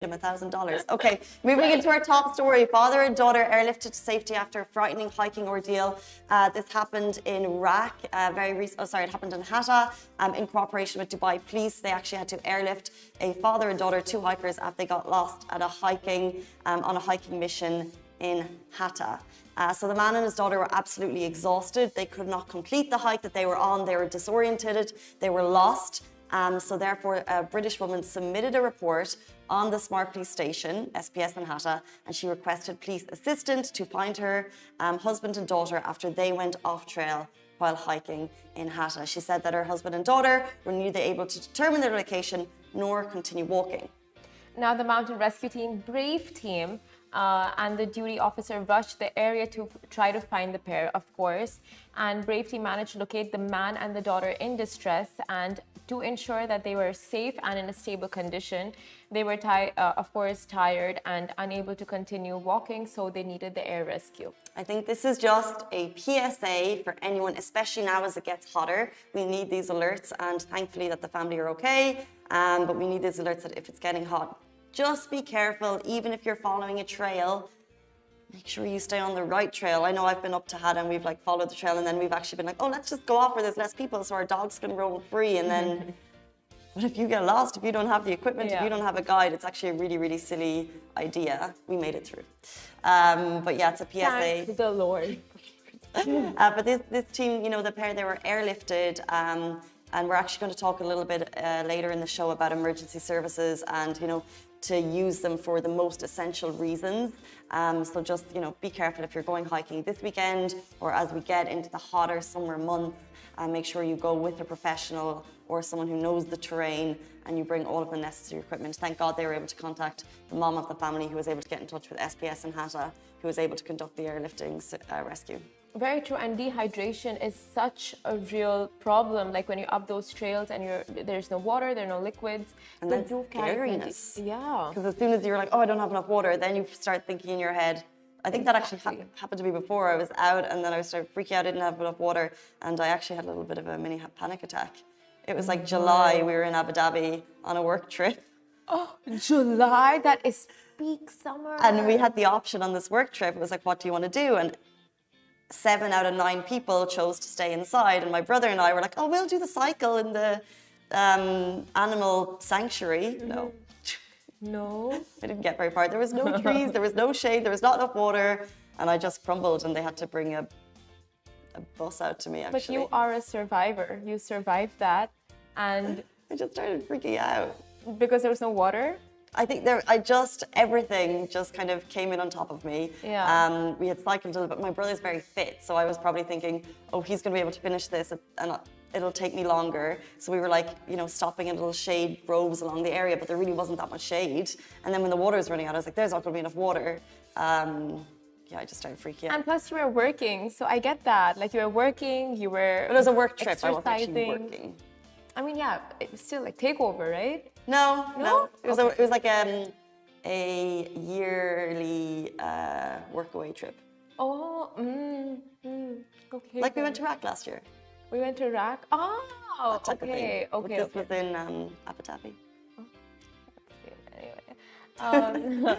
him $1,000. Okay, moving into our top story. Father and daughter airlifted to safety after a frightening hiking ordeal. This happened in Iraq, it happened in Hatta. In cooperation with Dubai Police, they actually had to airlift a father and daughter, two hikers, after they got lost at on a hiking mission in Hatta. So the man and his daughter were absolutely exhausted. They could not complete the hike that they were on. They were disoriented. They were lost. So therefore, a British woman submitted a report on the Smart Police Station, SPS in Hatta, and she requested police assistance to find her husband and daughter after they went off trail while hiking in Hatta. She said that her husband and daughter were neither able to determine their location nor continue walking. Now, the mountain rescue team, Brave Team, and the duty officer rushed the area to try to find the pair, of course. And Brave Team managed to locate the man and the daughter in distress, and to ensure that they were safe and in a stable condition. They were, of course, tired and unable to continue walking, so they needed the air rescue. I think this is just a PSA for anyone, especially now as it gets hotter. We need these alerts, and thankfully that the family are okay, but we need these alerts that if it's getting hot, just be careful. Even if you're following a trail, make sure you stay on the right trail. I know I've been up to Hatta and we've followed the trail, and then we've actually been like, oh, let's just go off where there's less people so our dogs can roam free. And then, what if you get lost? If you don't have the equipment, if you don't have a guide, it's actually a really, really silly idea. We made it through. But yeah, it's a PSA. Thank the Lord. But this team, the pair, they were airlifted. And we're actually going to talk a little bit later in the show about emergency services and, to use them for the most essential reasons. So just, be careful if you're going hiking this weekend or as we get into the hotter summer months. Make sure you go with a professional or someone who knows the terrain, and you bring all of the necessary equipment. Thank God they were able to contact the mom of the family, who was able to get in touch with SPS in Hatta, who was able to conduct the airlifting rescue. Very true, and dehydration is such a real problem. Like when you're up those trails and there's no water, there are no liquids. And then scariness. Yeah. Because as soon as you're like, oh, I don't have enough water, then you start thinking in your head. I think that actually happened to me before. I was out and then I started freaking out. I didn't have enough water, and I actually had a little bit of a mini panic attack. It was like July. We were in Abu Dhabi on a work trip. Oh, July? That is peak summer. And we had the option on this work trip. It was like, what do you want to do? And 7 out of 9 people chose to stay inside, and my brother and I were like, oh, we'll do the cycle in the animal sanctuary. No, I didn't get very far. There was no trees, there was no shade, there was not enough water, and I just crumbled, and they had to bring a bus out to me, actually. But you are a survivor. You survived that, and I just started freaking out because there was no water. I think everything just kind of came in on top of me. Yeah. We had cycled a little bit. My brother's very fit, so I was probably thinking, oh, he's going to be able to finish this, and it'll take me longer. So we were stopping in little shade groves along the area, but there really wasn't that much shade. And then when the water was running out, I was like, there's not going to be enough water. I just started freaking out. And plus you were working, so I get that. Like you were working, you were It was a work trip, I wasn't actually working. I mean, yeah, it was still like takeover, right? No. It was like a yearly workaway trip. Oh, okay. Like we went to Iraq last year. We went to Iraq. Oh, okay. But this was in Abu Dhabi. Anyway,